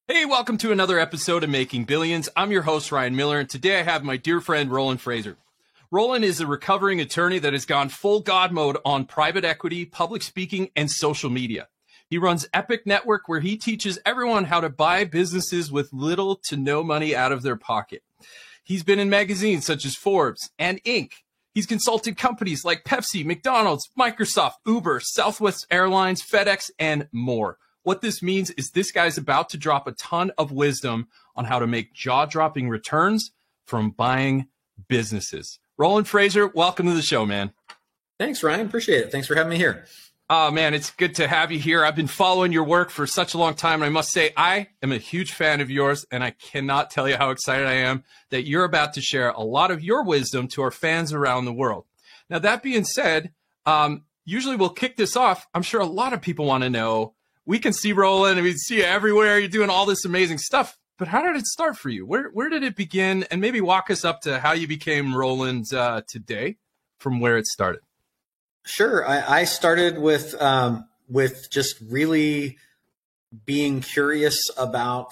Hey, welcome to another episode of Making Billions. I'm your host, Ryan Miller, and today I have my dear friend, Roland Fraser. Roland is a recovering attorney that has gone full God mode on private equity, public speaking, and social media. He runs Epic Network, where he teaches everyone how to buy businesses with little to no money out of their pocket. He's been in magazines such as Forbes and Inc. He's consulted companies like Pepsi, McDonald's, Microsoft, Uber, Southwest Airlines, FedEx, and more. What this means is this guy's about to drop a ton of wisdom on how to make jaw-dropping returns from buying businesses. Roland Fraser, welcome to the show, man. Thanks, Ryan. Appreciate it. Thanks for having me here. Oh, man, it's good to have you here. I've been following your work for such a long time, and I must say I am a huge fan of yours, and I cannot tell you how excited I am that you're about to share a lot of your wisdom to our fans around the world. Now, that being said, usually we'll kick this off. I'm sure a lot of people want to know, we can see Roland and we see you everywhere. You're doing all this amazing stuff. But how did it start for you? Where did it begin? And maybe walk us up to how you became Roland today from where it started. Sure. I started with just really being curious about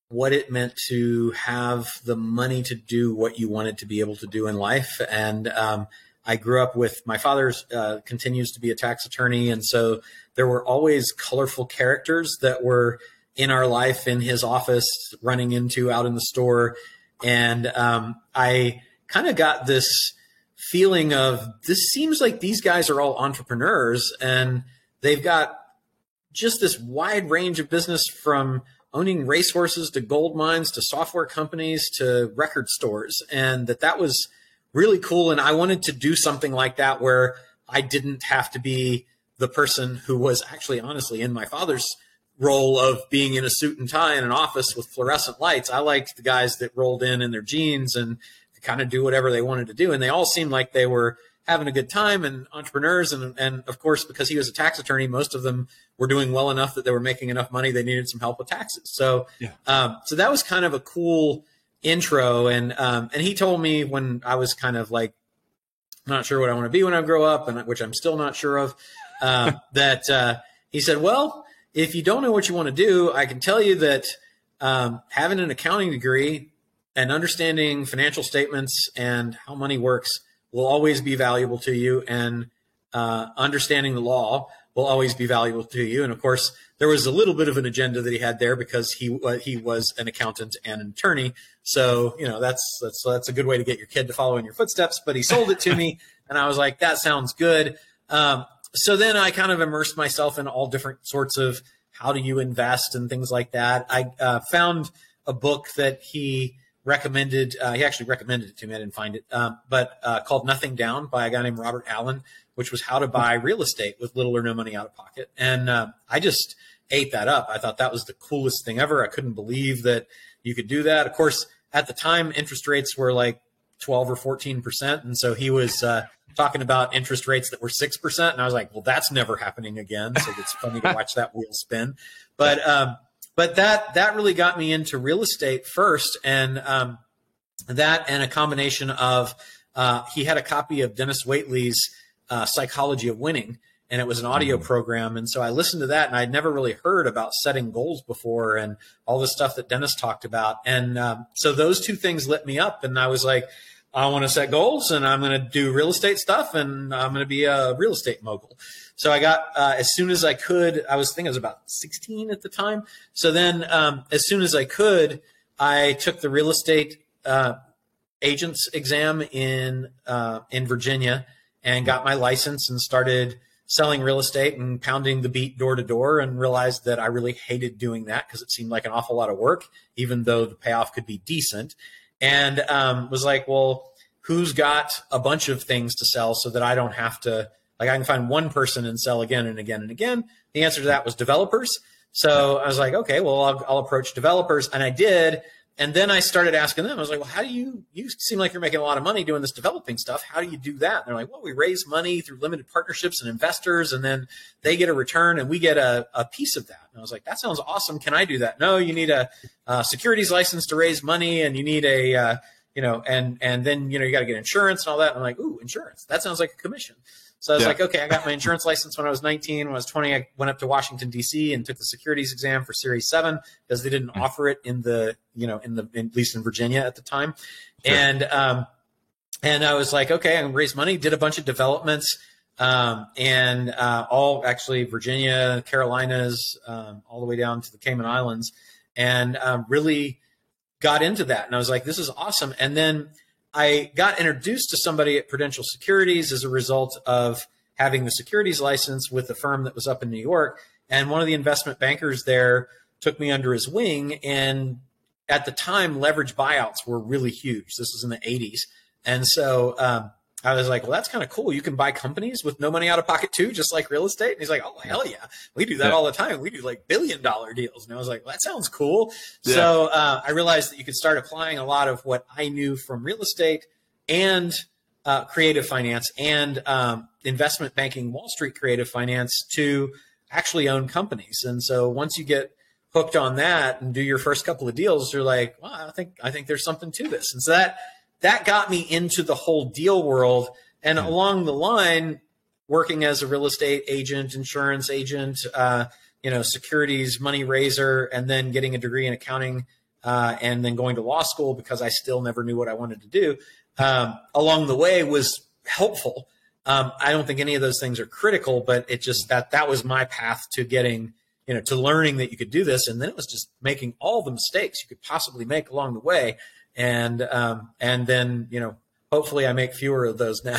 what it meant to have the money to do what you wanted to be able to do in life. And I grew up with my father continues to be a tax attorney. And so there were always colorful characters that were in our life, in his office, running into out in the store. And I kind of got this feeling of, this seems like these guys are all entrepreneurs and they've got just this wide range of business, from owning racehorses to gold mines to software companies to record stores. And that was really cool. And I wanted to do something like that where I didn't have to be the person who was actually, honestly, in my father's role of being in a suit and tie in an office with fluorescent lights. I liked the guys that rolled in their jeans and kind of do whatever they wanted to do. And they all seemed like they were having a good time and entrepreneurs. And of course, because he was a tax attorney, most of them were doing well enough that they were making enough money. They needed some help with taxes. So, so that was kind of a cool intro. And he told me when I was kind of like, not sure what I want to be when I grow up, and which I'm still not sure of, that he said, well, if you don't know what you want to do, I can tell you that having an accounting degree and understanding financial statements and how money works will always be valuable to you, and understanding the law will always be valuable to you. And of course, there was a little bit of an agenda that he had there because he was an accountant and an attorney. So, you know, that's a good way to get your kid to follow in your footsteps. But he sold it to me, and I was like, that sounds good. So then I kind of immersed myself in all different sorts of how do you invest and things like that. I found a book that he recommended. He actually recommended it to me. I didn't find it, but called Nothing Down by a guy named Robert Allen, which was how to buy real estate with little or no money out of pocket. And I just ate that up. I thought that was the coolest thing ever. I couldn't believe that you could do that. Of course, at the time, interest rates were like 12 or 14%. And so he was talking about interest rates that were 6%. And I was like, well, that's never happening again. So it's funny to watch that wheel spin. But that really got me into real estate first. And that and a combination of he had a copy of Dennis Waitley's Psychology of Winning, and it was an audio program. And so I listened to that, and I'd never really heard about setting goals before and all the stuff that Dennis talked about. And so those two things lit me up, and I was like, I want to set goals, and I'm going to do real estate stuff, and I'm going to be a real estate mogul. So I got, as soon as I could, I was about 16 at the time. So then as soon as I could, I took the real estate agent's exam in Virginia and got my license and started selling real estate and pounding the beat door to door, and realized that I really hated doing that because it seemed like an awful lot of work, even though the payoff could be decent. And was like, well, who's got a bunch of things to sell so that I don't have to, like, I can find one person and sell again and again and again. The answer to that was developers. So I was like, okay, well, I'll approach developers. And I did. And then I started asking them, I was like, well, how do you seem like you're making a lot of money doing this developing stuff. How do you do that? And they're like, well, we raise money through limited partnerships and investors, and then they get a return and we get a piece of that. And I was like, that sounds awesome. Can I do that? No, you need a securities license to raise money, and you need and then, you got to get insurance and all that. And I'm like, ooh, insurance. That sounds like a commission. So I was like, okay, I got my insurance license when I was 19. When I was 20, I went up to Washington, D.C. and took the securities exam for Series 7 because they didn't offer it in the, at least in Virginia at the time. Sure. And I was like, okay, I'm going to raise money, did a bunch of developments, all actually Virginia, Carolinas, all the way down to the Cayman Islands, and really got into that. And I was like, this is awesome. And then I got introduced to somebody at Prudential Securities as a result of having the securities license with the firm that was up in New York. And one of the investment bankers there took me under his wing. And at the time, leverage buyouts were really huge. This was in the 80s. And so I was like, well, that's kind of cool. You can buy companies with no money out of pocket too, just like real estate. And he's like, oh, hell yeah. We do that all the time. We do like $1 billion deals. And I was like, well, that sounds cool. Yeah. So I realized that you could start applying a lot of what I knew from real estate and creative finance and investment banking, Wall Street creative finance to actually own companies. And so once you get hooked on that and do your first couple of deals, you're like, well, I think there's something to this. And so that got me into the whole deal world. And along the line, working as a real estate agent, insurance agent, securities, money raiser, and then getting a degree in accounting, and then going to law school because I still never knew what I wanted to do, along the way was helpful. I don't think any of those things are critical, but it just that was my path to getting, to learning that you could do this. And then it was just making all the mistakes you could possibly make along the way. And then, hopefully I make fewer of those now.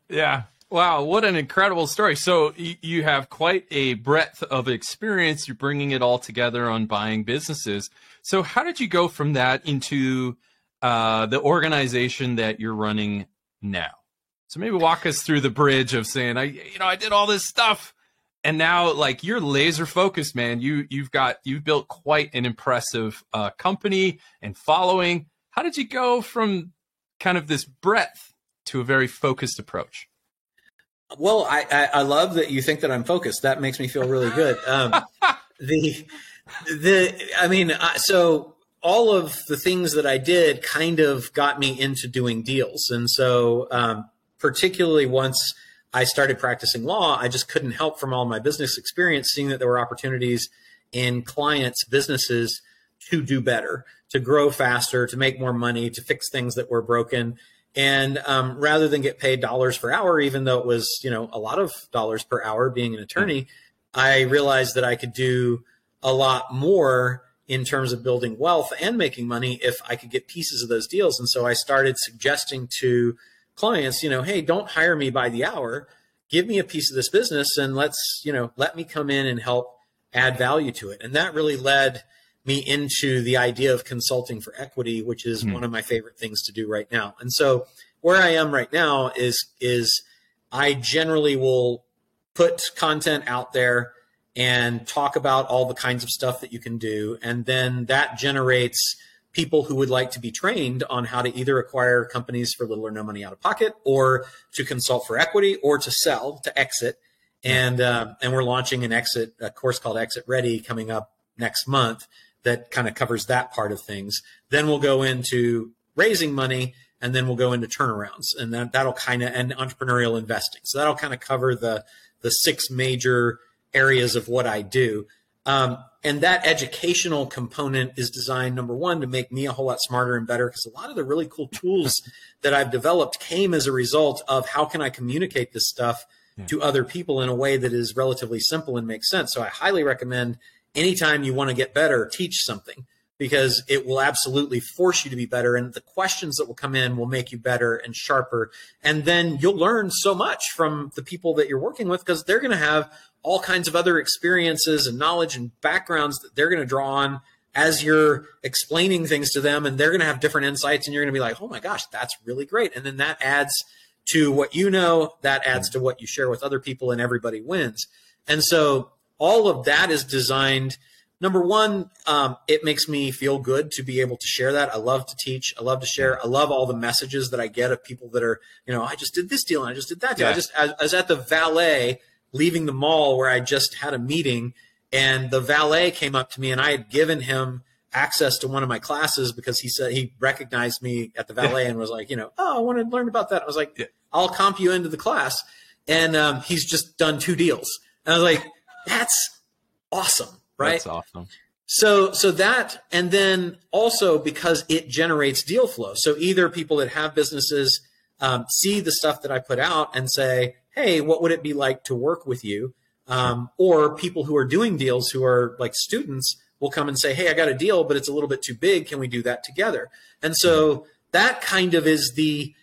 Yeah. Wow. What an incredible story. So you have quite a breadth of experience. You're bringing it all together on buying businesses. So how did you go from that into the organization that you're running now? So maybe walk us through the bridge of saying, I did all this stuff. And now, like, you're laser focused, man. You've built quite an impressive company and following. How did you go from kind of this breadth to a very focused approach? Well, I love that you think that I'm focused. That makes me feel really good. So all of the things that I did kind of got me into doing deals, and so particularly once I started practicing law, I just couldn't help from all my business experience seeing that there were opportunities in clients' businesses to do better, to grow faster, to make more money, to fix things that were broken. And rather than get paid dollars per hour, even though it was, a lot of dollars per hour being an attorney, I realized that I could do a lot more in terms of building wealth and making money if I could get pieces of those deals. And so I started suggesting to clients, hey, don't hire me by the hour. Give me a piece of this business and let me come in and help add value to it. And that really led me into the idea of consulting for equity, which is one of my favorite things to do right now. And so where I am right now is I generally will put content out there and talk about all the kinds of stuff that you can do. And then that generates people who would like to be trained on how to either acquire companies for little or no money out of pocket, or to consult for equity, or to sell, to exit. And we're launching a course called Exit Ready coming up next month that kind of covers that part of things. Then we'll go into raising money, and then we'll go into turnarounds, and that'll kind of, and entrepreneurial investing. So that'll kind of cover the 6 major areas of what I do. And that educational component is designed, number one, to make me a whole lot smarter and better, because a lot of the really cool tools that I've developed came as a result of how can I communicate this stuff to other people in a way that is relatively simple and makes sense. So I highly recommend anytime you want to get better, teach something, because it will absolutely force you to be better. And the questions that will come in will make you better and sharper. And then you'll learn so much from the people that you're working with, because they're going to have all kinds of other experiences and knowledge and backgrounds that they're going to draw on as you're explaining things to them. And they're going to have different insights, and you're going to be like, oh my gosh, that's really great. And then that adds to what you know, that adds to what you share with other people, and everybody wins. And so all of that is designed. Number one, it makes me feel good to be able to share that. I love to teach. I love to share. I love all the messages that I get of people that are, I just did this deal and I just did that deal. I was at the valet leaving the mall where I just had a meeting, and the valet came up to me, and I had given him access to one of my classes because he said he recognized me at the valet and was like, oh, I want to learn about that. I was like, I'll comp you into the class. And he's just done 2 deals. And I was like, that's awesome, right? That's awesome. So that, and then also because it generates deal flow. So either people that have businesses see the stuff that I put out and say, hey, what would it be like to work with you? Or people who are doing deals who are like students will come and say, hey, I got a deal, but it's a little bit too big. Can we do that together? And so that kind of is the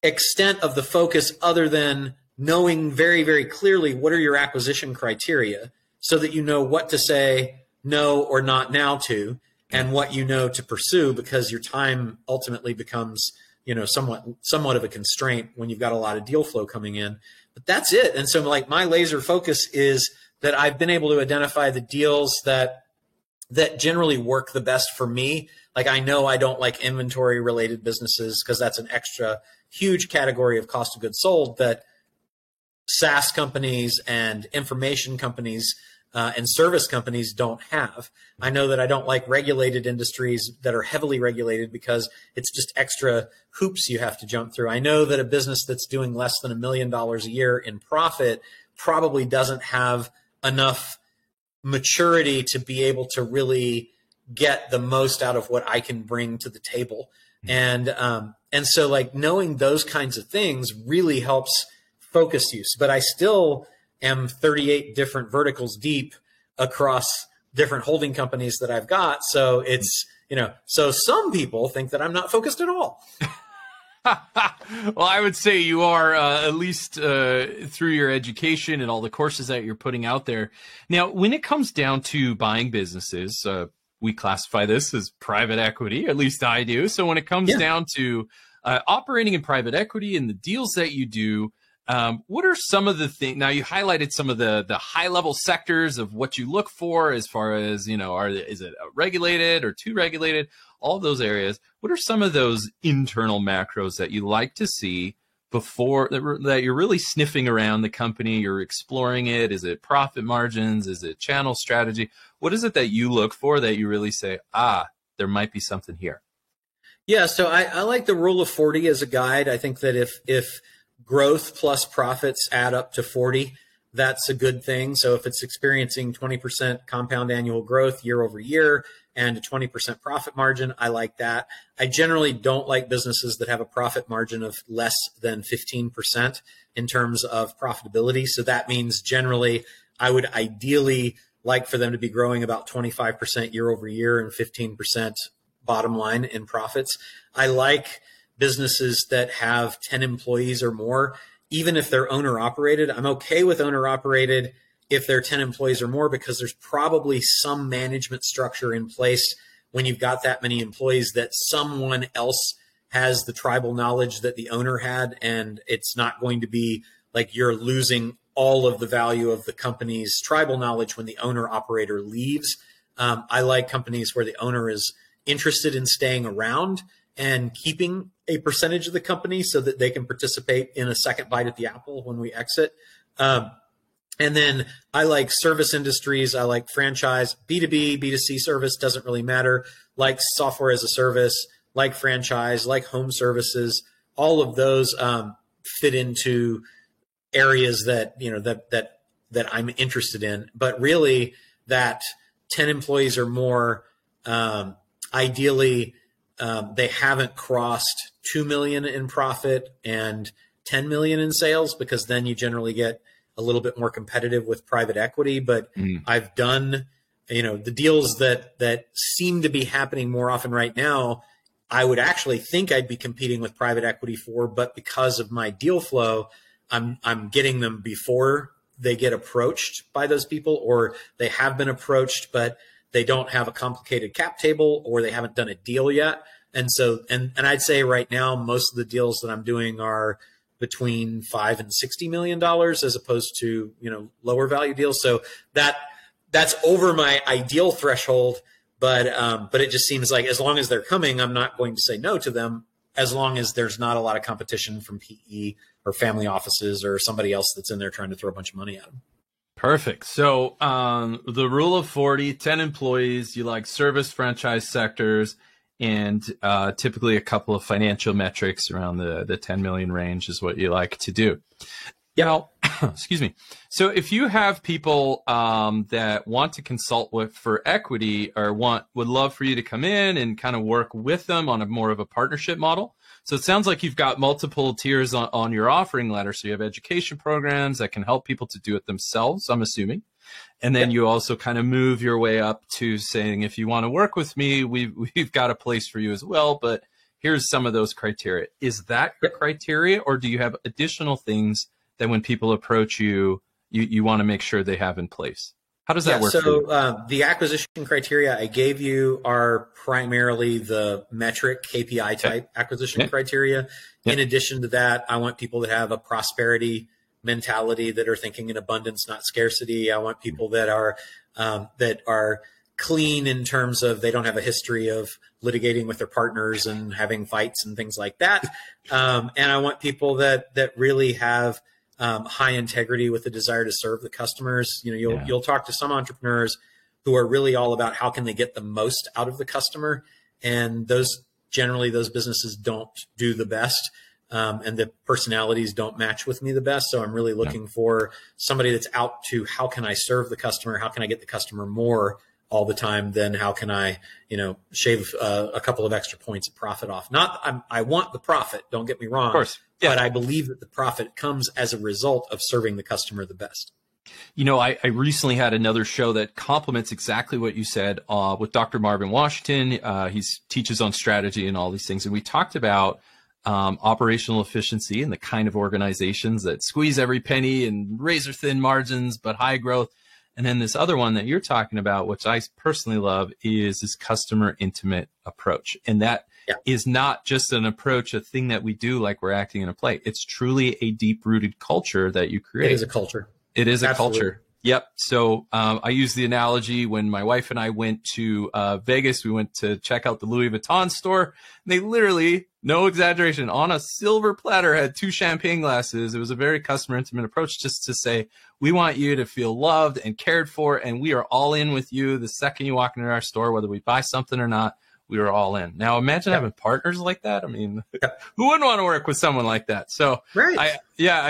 extent of the focus, other than knowing very, very clearly what are your acquisition criteria so that you know what to say no or not now to, and what you know to pursue, because your time ultimately becomes, you know, somewhat of a constraint when you've got a lot of deal flow coming in. But that's it. And so like my laser focus is that I've been able to identify the deals that generally work the best for me. Like I know I don't like inventory related businesses because that's an extra huge category of cost of goods sold that SaaS companies and information companies and service companies don't have. I know that I don't like regulated industries that are heavily regulated because it's just extra hoops you have to jump through. I know that a business that's doing less than $1 million a year in profit probably doesn't have enough maturity to be able to really get the most out of what I can bring to the table. And so like knowing those kinds of things really helps focus use. But I still am 38 different verticals deep across different holding companies that I've got. So it's, you know, so some people think that I'm not focused at all. Well, I would say you are, at least through your education and all the courses that you're putting out there. Now, when it comes down to buying businesses, we classify this as private equity, at least I do. So when it comes down to operating in private equity and the deals that you do, what are some of the things? Now, you highlighted some of the high level sectors of what you look for as far as, you know, is it regulated or too regulated? All those areas. What are some of those internal macros that you like to see before that you're really sniffing around the company? You're exploring it. Is it profit margins? Is it channel strategy? What is it that you look for that you really say, there might be something here? Yeah. So I like the rule of 40 as a guide. I think that if growth plus profits add up to 40, that's a good thing. So if it's experiencing 20% compound annual growth year over year and a 20% profit margin, I like that. I generally don't like businesses that have a profit margin of less than 15% in terms of profitability. So that means generally I would ideally like for them to be growing about 25% year over year and 15% bottom line in profits. I like businesses that have 10 employees or more, even if they're owner operated. I'm okay with owner operated if they're 10 employees or more, because there's probably some management structure in place when you've got that many employees that someone else has the tribal knowledge that the owner had. And it's not going to be like you're losing all of the value of the company's tribal knowledge when the owner operator leaves. I like companies where the owner is interested in staying around and keeping a percentage of the company so that they can participate in a second bite at the apple when we exit. And then I like service industries. I like franchise, B2B, B2C service, doesn't really matter. Like software as a service, like franchise, like home services. All of those fit into areas that, you know, that I'm interested in. But really that 10 employees or more, ideally, they haven't crossed 2 million in profit and 10 million in sales, because then you generally get a little bit more competitive with private equity. But I've done, you know, the deals that seem to be happening more often right now, I would actually think I'd be competing with private equity for, but because of my deal flow, I'm getting them before they get approached by those people, or they have been approached, but they don't have a complicated cap table, or they haven't done a deal yet. And so, and I'd say right now, most of the deals that I'm doing are between $5 and $60 million as opposed to, you know, lower value deals. So that's over my ideal threshold, but it just seems like as long as they're coming, I'm not going to say no to them, as long as there's not a lot of competition from PE or family offices or somebody else that's in there trying to throw a bunch of money at them. Perfect. So the rule of 40, 10 employees, you like service franchise sectors, and typically a couple of financial metrics around the 10 million range is what you like to do. Yeah. Now, excuse me. So if you have people that want to consult with for equity or would love for you to come in and kind of work with them on a more of a partnership model. So it sounds like you've got multiple tiers on your offering letter. So you have education programs that can help people to do it themselves, I'm assuming. And then you also kind of move your way up to saying, if you want to work with me, we've got a place for you as well. But here's some of those criteria. Is that the criteria, or do you have additional things that when people approach you, you want to make sure they have in place? How does that work? So the acquisition criteria I gave you are primarily the metric KPI type acquisition criteria. In addition to that, I want people to have a prosperity mentality, that are thinking in abundance, not scarcity. I want people that are clean in terms of they don't have a history of litigating with their partners and having fights and things like that. And I want people that really have high integrity with the desire to serve the customers. You'll talk to some entrepreneurs who are really all about how can they get the most out of the customer. And those businesses don't do the best. And the personalities don't match with me the best. So I'm really looking for somebody that's out to how can I serve the customer? How can I get the customer more all the time? Then how can I, shave a couple of extra points of profit off? I want the profit. Don't get me wrong. Of course. Yeah. But I believe that the profit comes as a result of serving the customer the best. I recently had another show that complements exactly what you said with Dr. Marvin Washington. He teaches on strategy and all these things. And we talked about operational efficiency and the kind of organizations that squeeze every penny and razor thin margins, but high growth. And then this other one that you're talking about, which I personally love, is this customer intimate approach. And that is not just an approach, a thing that we do like we're acting in a play. It's truly a deep rooted culture that you create. It is a culture. It is a culture. Yep. So I use the analogy when my wife and I went to Vegas, we went to check out the Louis Vuitton store. And they literally, no exaggeration, on a silver platter had 2 champagne glasses. It was a very customer intimate approach, just to say, we want you to feel loved and cared for, and we are all in with you. The second you walk into our store, whether we buy something or not, we are all in. Now imagine having partners like that. I mean, who wouldn't want to work with someone like that? So I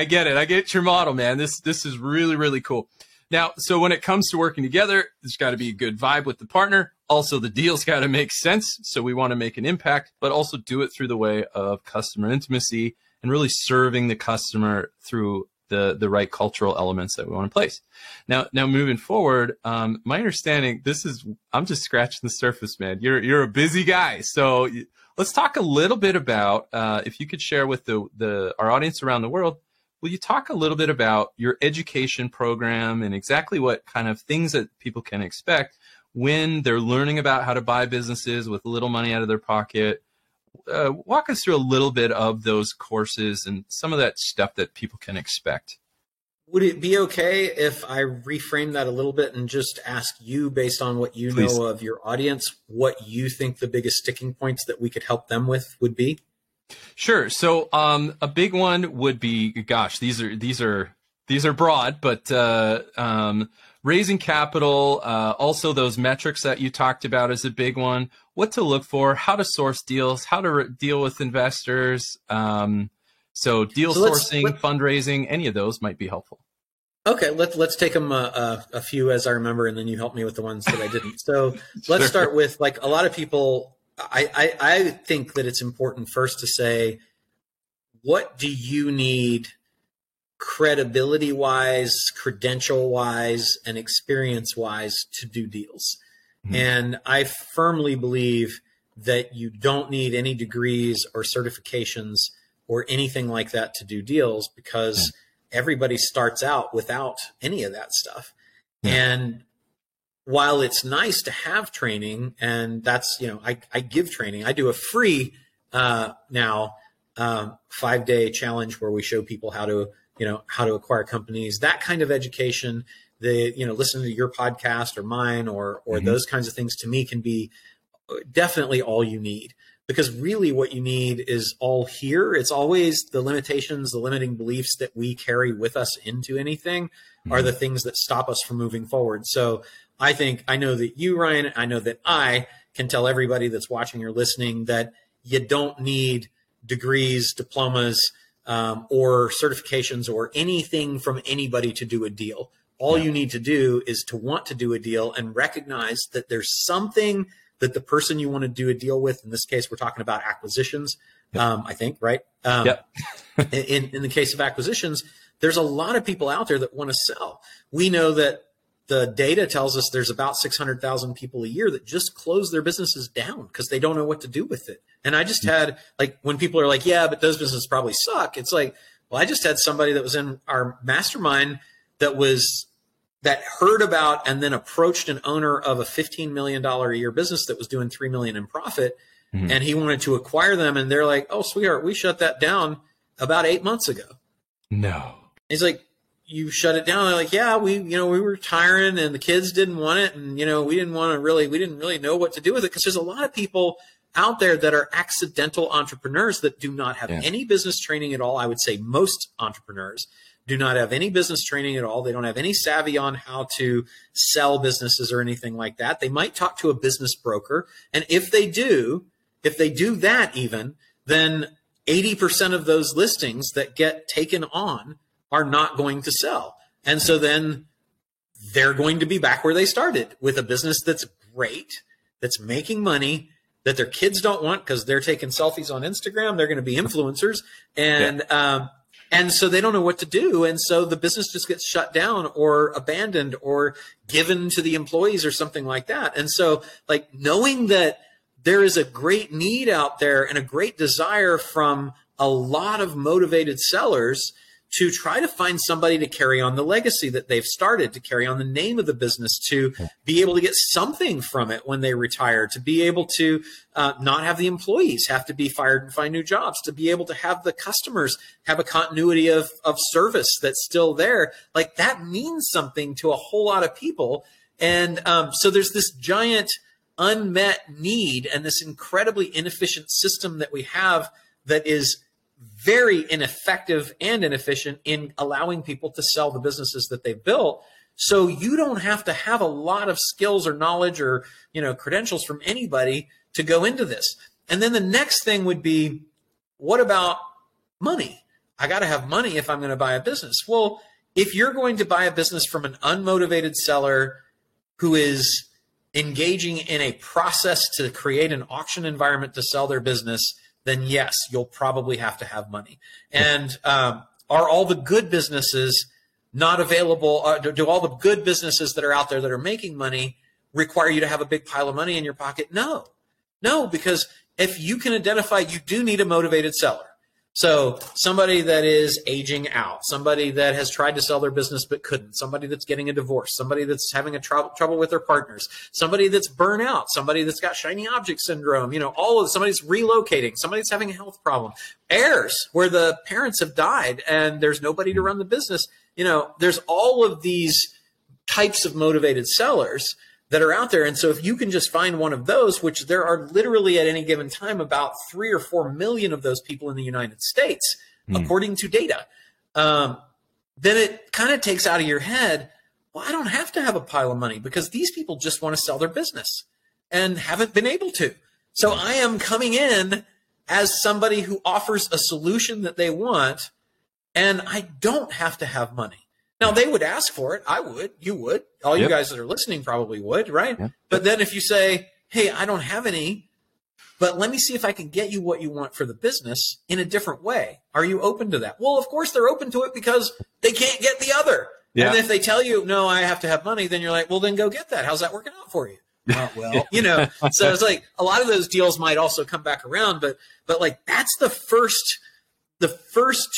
get it. I get your model, man. This is really, really cool. Now, so when it comes to working together, there's got to be a good vibe with the partner. Also, the deal's got to make sense. So we want to make an impact, but also do it through the way of customer intimacy and really serving the customer through the right cultural elements that we want in place. Now moving forward, my understanding, I'm just scratching the surface, man. You're a busy guy. So let's talk a little bit about, if you could share with our audience around the world, will you talk a little bit about your education program and exactly what kind of things that people can expect when they're learning about how to buy businesses with little money out of their pocket? Walk us through a little bit of those courses and some of that stuff that people can expect. Would it be okay if I reframe that a little bit and just ask you, based on what you know of your audience, what you think the biggest sticking points that we could help them with would be? Sure. So a big one would be, gosh, these are broad, but raising capital, also those metrics that you talked about is a big one. What to look for, how to source deals, how to deal with investors. So sourcing, fundraising, any of those might be helpful. Okay, let's take them a few as I remember, and then you help me with the ones that I didn't. So let's start with, like, a lot of people. I think that it's important first to say, what do you need credibility wise, credential wise, and experience wise to do deals? Mm-hmm. And I firmly believe that you don't need any degrees or certifications or anything like that to do deals, because everybody starts out without any of that stuff. Yeah. And while it's nice to have training, and that's, I give training. I do a free now 5-day challenge where we show people how to acquire companies, that kind of education. Listen to your podcast or mine or those kinds of things, to me, can be definitely all you need. Because really what you need is all here. It's always the limitations, the limiting beliefs that we carry with us into anything are the things that stop us from moving forward. So I know that you, Ryan, I know that I can tell everybody that's watching or listening that you don't need degrees, diplomas, or certifications or anything from anybody to do a deal. All you need to do is to want to do a deal and recognize that there's something that the person you want to do a deal with, in this case, we're talking about acquisitions, I think, right? In the case of acquisitions, there's a lot of people out there that want to sell. We know that the data tells us there's about 600,000 people a year that just close their businesses down because they don't know what to do with it. And I just had, like, when people are like, yeah, but those businesses probably suck. It's like, well, I just had somebody that was in our mastermind that heard about and then approached an owner of a $15 million a year business that was doing $3 million in profit. And he wanted to acquire them. And they're like, oh, sweetheart, we shut that down about 8 months ago. No. He's like, you shut it down. They're like, yeah, we were retiring and the kids didn't want it. And, we didn't really know what to do with it. Cause there's a lot of people out there that are accidental entrepreneurs that do not have any business training at all. I would say most entrepreneurs do not have any business training at all. They don't have any savvy on how to sell businesses or anything like that. They might talk to a business broker. And if they do that even, then 80% of those listings that get taken on are not going to sell. And so then they're going to be back where they started with a business that's great, that's making money, that their kids don't want because they're taking selfies on Instagram. They're going to be influencers. And so they don't know what to do. And so the business just gets shut down or abandoned or given to the employees or something like that. And so, like, knowing that there is a great need out there and a great desire from a lot of motivated sellers to try to find somebody to carry on the legacy that they've started, to carry on the name of the business, to be able to get something from it when they retire, to be able to not have the employees have to be fired and find new jobs, to be able to have the customers have a continuity of service that's still there. Like, that means something to a whole lot of people. And so there's this giant unmet need and this incredibly inefficient system that we have that is very ineffective and inefficient in allowing people to sell the businesses that they've built. So you don't have to have a lot of skills or knowledge or, credentials from anybody to go into this. And then the next thing would be, what about money? I got to have money if I'm going to buy a business. Well, if you're going to buy a business from an unmotivated seller who is engaging in a process to create an auction environment to sell their business, then yes, you'll probably have to have money. And are all the good businesses not available? Do all the good businesses that are out there that are making money require you to have a big pile of money in your pocket? No, because if you can identify, you do need a motivated seller. So somebody that is aging out, somebody that has tried to sell their business but couldn't, somebody that's getting a divorce, somebody that's having a trouble with their partners, somebody that's burnt out, somebody that's got shiny object syndrome, somebody's relocating, somebody that's having a health problem, heirs where the parents have died and there's nobody to run the business. There's all of these types of motivated sellers that are out there. And so if you can just find one of those, which there are literally at any given time about 3 or 4 million of those people in the United States, according to data, then it kind of takes out of your head, well, I don't have to have a pile of money because these people just want to sell their business and haven't been able to. So I am coming in as somebody who offers a solution that they want, and I don't have to have money. Now, they would ask for it. I would. You would. All you guys that are listening probably would, right? Yep. But then if you say, hey, I don't have any, but let me see if I can get you what you want for the business in a different way. Are you open to that? Well, of course they're open to it because they can't get the other. Yeah. And if they tell you, no, I have to have money, then you're like, well, then go get that. How's that working out for you? So it's like a lot of those deals might also come back around, but like that's the first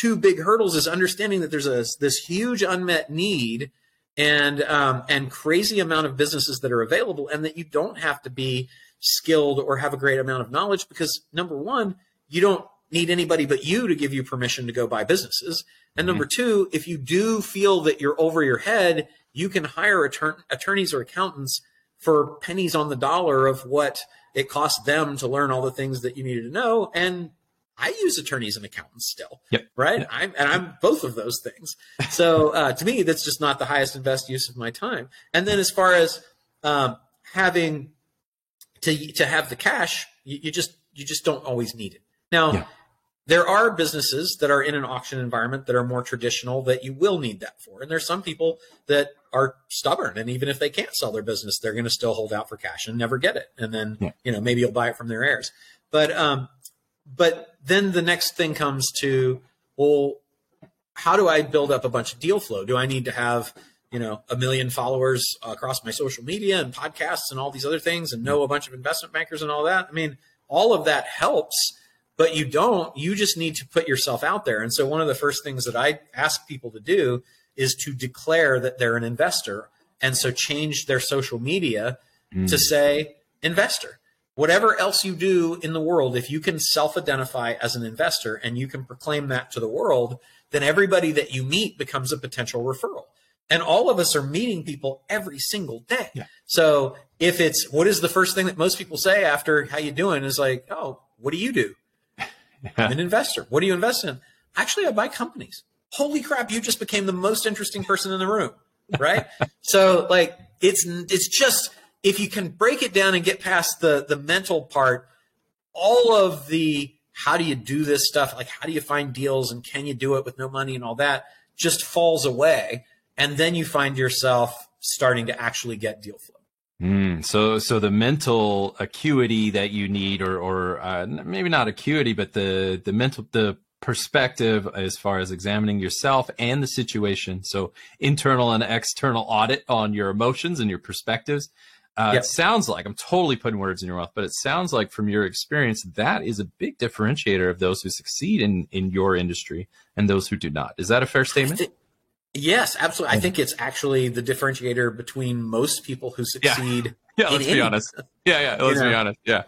2 big hurdles is understanding that there's this huge unmet need and crazy amount of businesses that are available, and that you don't have to be skilled or have a great amount of knowledge because, number one, you don't need anybody but you to give you permission to go buy businesses. And number two, if you do feel that you're over your head, you can hire attorneys or accountants for pennies on the dollar of what it costs them to learn all the things that you needed to know. And I use attorneys and accountants still, right? Yep. I'm both of those things. So to me, that's just not the highest and best use of my time. And then as far as having to have the cash, you just don't always need it. Now, there are businesses that are in an auction environment that are more traditional that you will need that for. And there's some people that are stubborn, and even if they can't sell their business, they're going to still hold out for cash and never get it. And then, maybe you'll buy it from their heirs. But then the next thing comes to, well, how do I build up a bunch of deal flow? Do I need to have, 1 million followers across my social media and podcasts and all these other things and know a bunch of investment bankers and all that? I mean, all of that helps, but you just need to put yourself out there. And so one of the first things that I ask people to do is to declare that they're an investor. And so change their social media to say investor. Whatever else you do in the world, if you can self-identify as an investor and you can proclaim that to the world, then everybody that you meet becomes a potential referral. And all of us are meeting people every single day. Yeah. So if it's, what is the first thing that most people say after how you doing is like, oh, what do you do? I'm an investor. What do you invest in? Actually, I buy companies. Holy crap, you just became the most interesting person in the room, right? So like, it's just, if you can break it down and get past the mental part, all of the, how do you do this stuff? Like, how do you find deals and can you do it with no money and all that just falls away. And then you find yourself starting to actually get deal flow. So the mental acuity that you need, or maybe not acuity, but the perspective as far as examining yourself and the situation. So internal and external audit on your emotions and your perspectives. It sounds like, I'm totally putting words in your mouth, but it sounds like from your experience, that is a big differentiator of those who succeed in your industry and those who do not. Is that a fair statement? Yes, absolutely. I think it's actually the differentiator between most people who succeed. Yeah, let's be honest. Let's be honest. Yeah.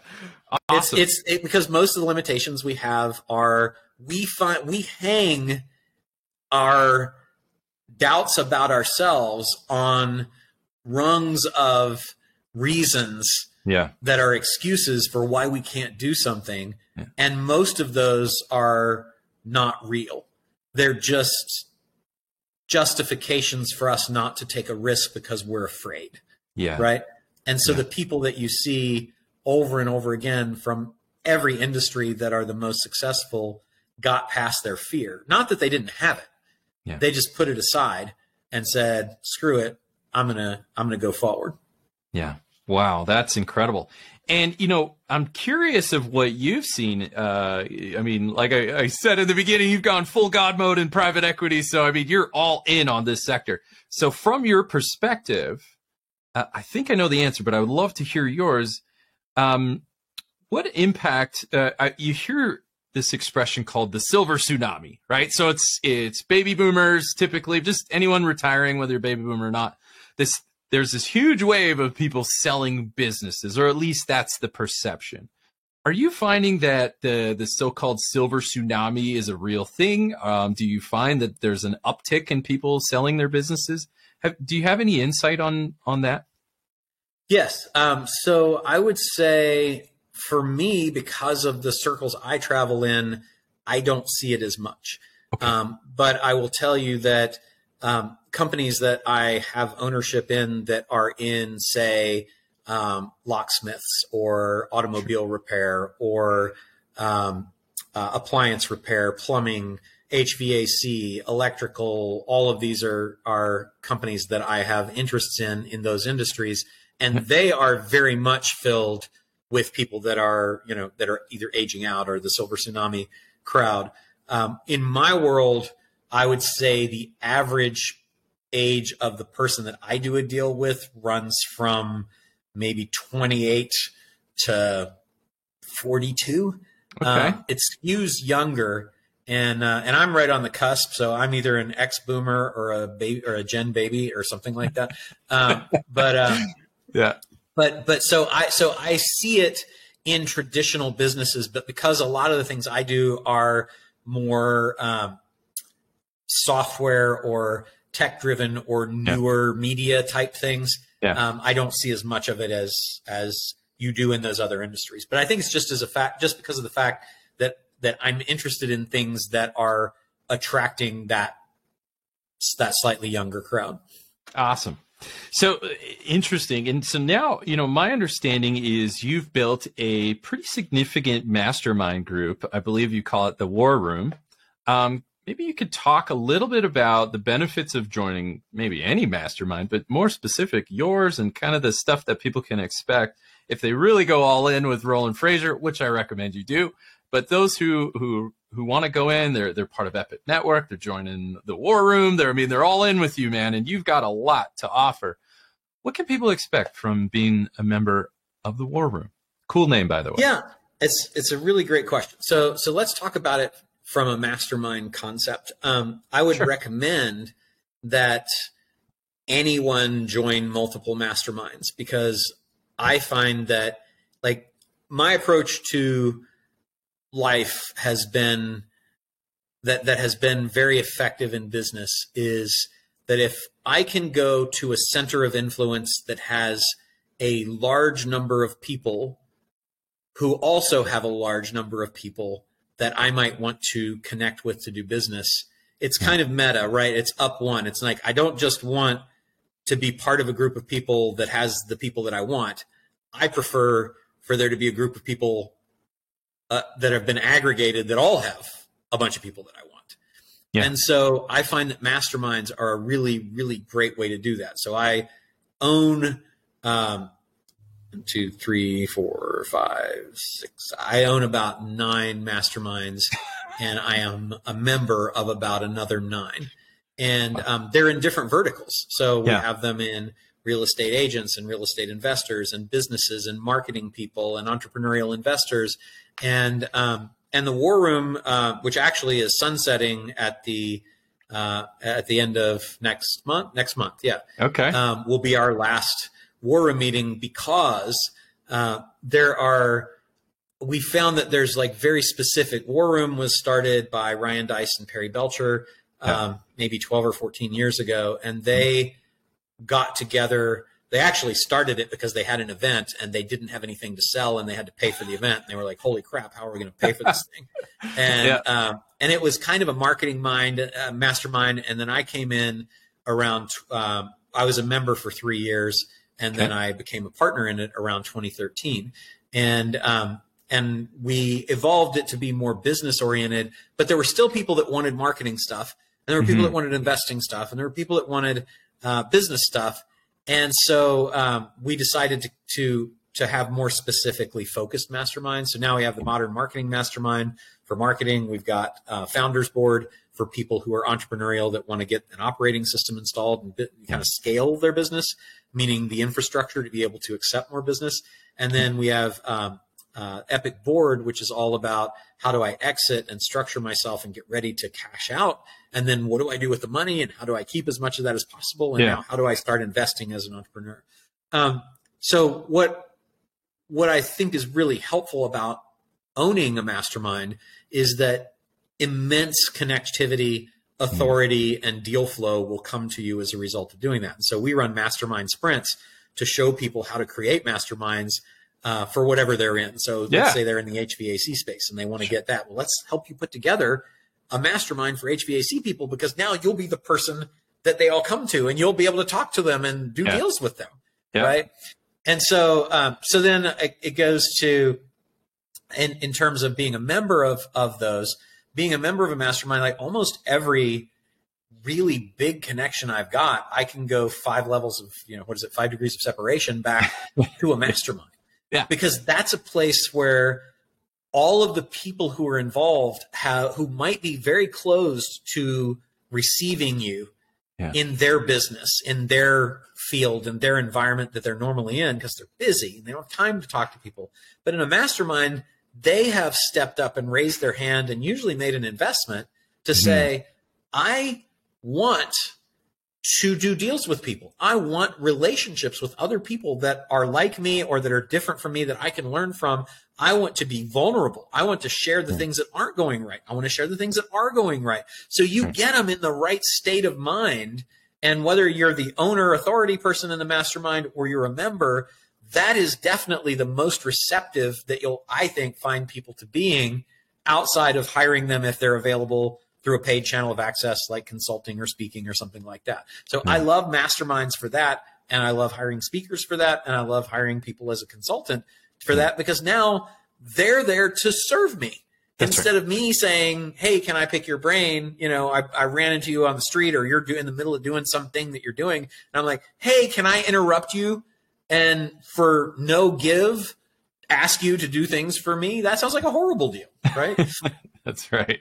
Awesome. It's because most of the limitations we have are we hang our doubts about ourselves on rungs of reasons that are excuses for why we can't do something. Yeah. And most of those are not real. They're just justifications for us not to take a risk because we're afraid. Yeah. Right. And so the people that you see over and over again from every industry that are the most successful got past their fear. Not that they didn't have it. Yeah. They just put it aside and said, screw it. I'm going to go forward. Yeah. Wow. That's incredible. And, I'm curious of what you've seen. I mean, like I said in the beginning, you've gone full God mode in private equity. So, I mean, you're all in on this sector. So from your perspective, I think I know the answer, but I would love to hear yours. What impact, you hear this expression called the silver tsunami, right? So it's baby boomers, typically, just anyone retiring, whether you're a baby boomer or not. There's this huge wave of people selling businesses, or at least that's the perception. Are you finding that the so-called silver tsunami is a real thing? Do you find that there's an uptick in people selling their businesses? Do you have any insight on that? Yes. So I would say for me, because of the circles I travel in, I don't see it as much. Okay. But I will tell you that companies that I have ownership in that are in, say, locksmiths or automobile repair or appliance repair, plumbing, HVAC, electrical, all of these are companies that I have interests in those industries. And they are very much filled with people that are either aging out or the silver tsunami crowd. In my world, I would say the average age of the person that I do a deal with runs from maybe 28 to 42. Okay. It skews younger, and I'm right on the cusp. So I'm either an ex-boomer or a baby or a Gen baby or something like that. But so I see it in traditional businesses, but because a lot of the things I do are more software or tech driven or newer media type things, I don't see as much of it as you do in those other industries. But I think it's just because of the fact that I'm interested in things that are attracting that slightly younger crowd. Awesome. So interesting. And so now, my understanding is you've built a pretty significant mastermind group. I believe you call it the War Room. Maybe you could talk a little bit about the benefits of joining maybe any mastermind, but more specific, yours, and kind of the stuff that people can expect if they really go all in with Roland Frasier, which I recommend you do. But those who want to go in, they're part of Epic Network, they're joining the War Room, they're all in with you, man, and you've got a lot to offer. What can people expect from being a member of the War Room? Cool name, by the way. Yeah, it's a really great question. So let's talk about it from a mastermind concept. I would recommend that anyone join multiple masterminds, because I find that, like, my approach to life has been that has been very effective in business is that if I can go to a center of influence that has a large number of people who also have a large number of people that I might want to connect with to do business, it's kind of meta, right? It's up one. It's like, I don't just want to be part of a group of people that has the people that I want. I prefer for there to be a group of people that have been aggregated that all have a bunch of people that I want. Yeah. And so I find that masterminds are a really, really great way to do that. So I own 1, 2, 3, 4, 5, 6. I own about 9 masterminds, and I am a member of about another 9. And they're in different verticals. So we have them in real estate agents and real estate investors and businesses and marketing people and entrepreneurial investors. And the War Room, which actually is sunsetting at the end of next month. Yeah. Okay. Will be our last War Room meeting, because we found that there's like very specific. War Room was started by Ryan Deiss and Perry Belcher maybe 12 or 14 years ago, and they got together. They actually started it because they had an event and they didn't have anything to sell, and they had to pay for the event. And they were like, holy crap, how are we going to pay for this thing? And it was kind of a marketing mastermind. And then I came in around, I was a member for 3 years, and then I became a partner in it around 2013. And we evolved it to be more business oriented, but there were still people that wanted marketing stuff, and there were people that wanted investing stuff, and there were people that wanted business stuff. And so we decided to have more specifically focused masterminds. So now we have the Modern Marketing Mastermind for marketing. We've got Founders Board for people who are entrepreneurial that want to get an operating system installed and kind of scale their business, meaning the infrastructure to be able to accept more business. And then we have Epic Board, which is all about how do I exit and structure myself and get ready to cash out. And then what do I do with the money, and how do I keep as much of that as possible? And now how do I start investing as an entrepreneur? So what I think is really helpful about owning a mastermind is that immense connectivity, authority, and deal flow will come to you as a result of doing that. And so we run mastermind sprints to show people how to create masterminds for whatever they're in. So let's say they're in the HVAC space and they want to get that. Well, let's help you put together a mastermind for HVAC people, because now you'll be the person that they all come to, and you'll be able to talk to them and do deals with them. Right. And so, so then it goes to, in terms of being a member of those, being a member of a mastermind, like almost every really big connection I've got, I can go 5 levels of, 5 degrees of separation back to a mastermind. Because that's a place where all of the people who are involved who might be very close to receiving you in their business, in their field, in their environment that they're normally in, because they're busy and they don't have time to talk to people. But in a mastermind, they have stepped up and raised their hand and usually made an investment to say, I want to do deals with people. I want relationships with other people that are like me or that are different from me that I can learn from. I want to be vulnerable. I want to share the things that aren't going right. I want to share the things that are going right. So you get them in the right state of mind. And whether you're the owner, authority person in the mastermind, or you're a member, that is definitely the most receptive that you'll, I think, find people to being, outside of hiring them if they're available through a paid channel of access like consulting or speaking or something like that. So I love masterminds for that. And I love hiring speakers for that. And I love hiring people as a consultant for that, because now they're there to serve me. Instead of me saying, hey, can I pick your brain? You know, I ran into you on the street, or you're in the middle of doing something that you're doing. And I'm like, hey, can I interrupt you? And for no give, ask you to do things for me? That sounds like a horrible deal, right? That's right.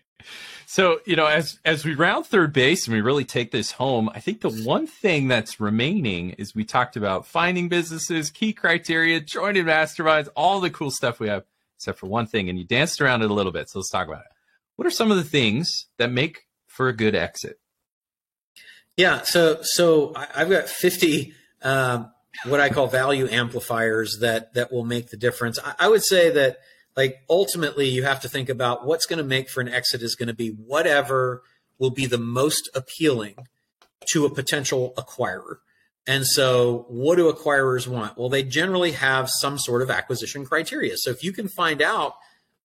So, you know, as we round third base and we really take this home, I think the one thing that's remaining is we talked about finding businesses, key criteria, joining masterminds, all the cool stuff we have, except for one thing, and you danced around it a little bit. So let's talk about it. What are some of the things that make for a good exit? Yeah. So I've got 50, what I call value amplifiers that will make the difference. I would say that, like, ultimately you have to think about what's going to make for an exit is going to be whatever will be the most appealing to a potential acquirer. And so what do acquirers want? Well, they generally have some sort of acquisition criteria. So if you can find out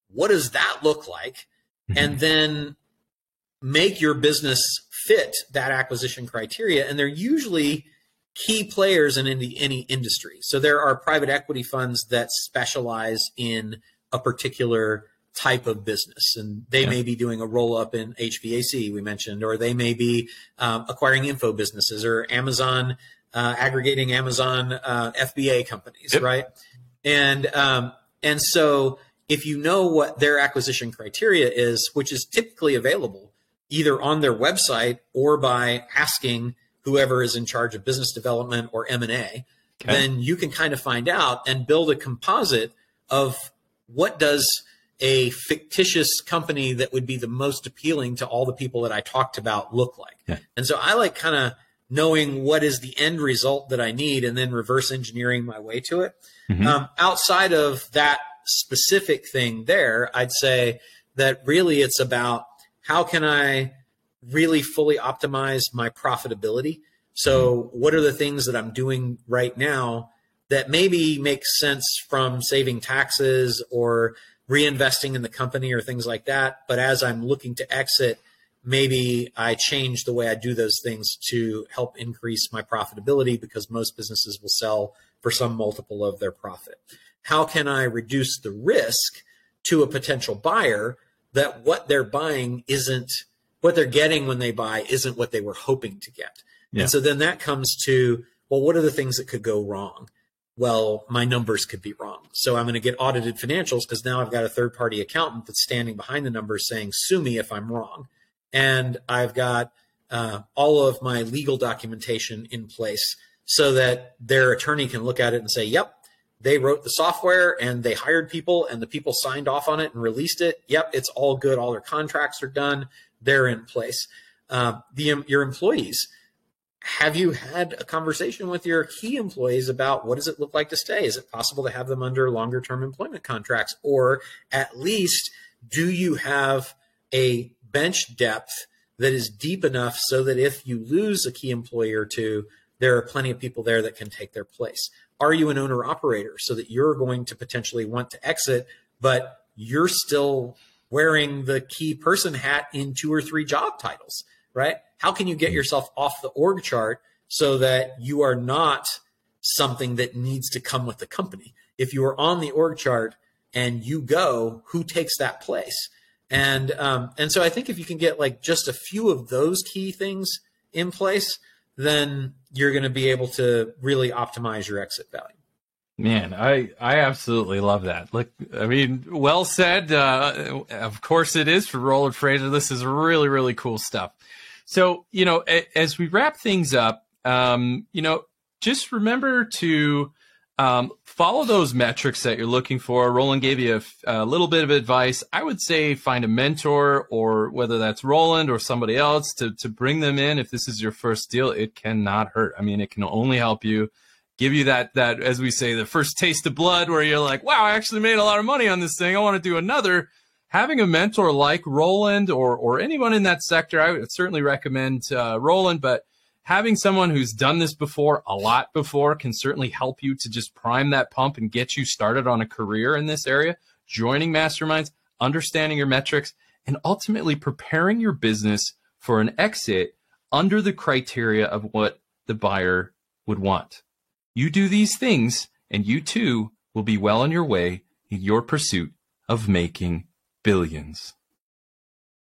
what does that look like, and then make your business fit that acquisition criteria, and they're usually key players in any industry. So there are private equity funds that specialize in a particular type of business, and they may be doing a roll up in HVAC, we mentioned, or they may be acquiring info businesses, or Amazon, aggregating Amazon FBA companies, right? And so if you know what their acquisition criteria is, which is typically available either on their website or by asking whoever is in charge of business development or M&A, then you can kind of find out and build a composite of what does a fictitious company that would be the most appealing to all the people that I talked about look like. Yeah. And so I like kind of knowing what is the end result that I need and then reverse engineering my way to it. Outside of that specific thing there, I'd say that really it's about how can I really fully optimize my profitability. So what are the things that I'm doing right now that maybe makes sense from saving taxes or reinvesting in the company or things like that. But as I'm looking to exit, maybe I change the way I do those things to help increase my profitability, because most businesses will sell for some multiple of their profit. How can I reduce the risk to a potential buyer that what they're buying isn't what they're getting when they buy isn't what they were hoping to get? Yeah. And so then that comes to, well, what are the things that could go wrong? Well, my numbers could be wrong. So I'm going to get audited financials, because now I've got a third-party accountant that's standing behind the numbers saying, sue me if I'm wrong. And I've got all of my legal documentation in place so that their attorney can look at it and say, yep, they wrote the software and they hired people and the people signed off on it and released it. Yep, it's all good. All their contracts are done. They're in place. Your employees. Have you had a conversation with your key employees about what does it look like to stay? Is it possible to have them under longer term employment contracts? Or at least, do you have a bench depth that is deep enough so that if you lose a key employee or two, there are plenty of people there that can take their place? Are you an owner operator so that you're going to potentially want to exit, but you're still wearing the key person hat in 2 or 3 job titles, right? How can you get yourself off the org chart so that you are not something that needs to come with the company? If you are on the org chart and you go, who takes that place? And so I think if you can get like just a few of those key things in place, then you're going to be able to really optimize your exit value. Man, I absolutely love that. Look, I mean, well said. Of course it is for Roland Frasier. This is really, really cool stuff. So, you know, as we wrap things up, you know, just remember to follow those metrics that you're looking for. Roland gave you a little bit of advice. I would say find a mentor, or whether that's Roland or somebody else, to bring them in. If this is your first deal, it cannot hurt. I mean, it can only help you, give you that, as we say, the first taste of blood where you're like, wow, I actually made a lot of money on this thing. I want to do another. Having a mentor like Roland or anyone in that sector, I would certainly recommend Roland, but having someone who's done this before, a lot before, can certainly help you to just prime that pump and get you started on a career in this area, joining masterminds, understanding your metrics, and ultimately preparing your business for an exit under the criteria of what the buyer would want. You do these things, and you too will be well on your way in your pursuit of making billions.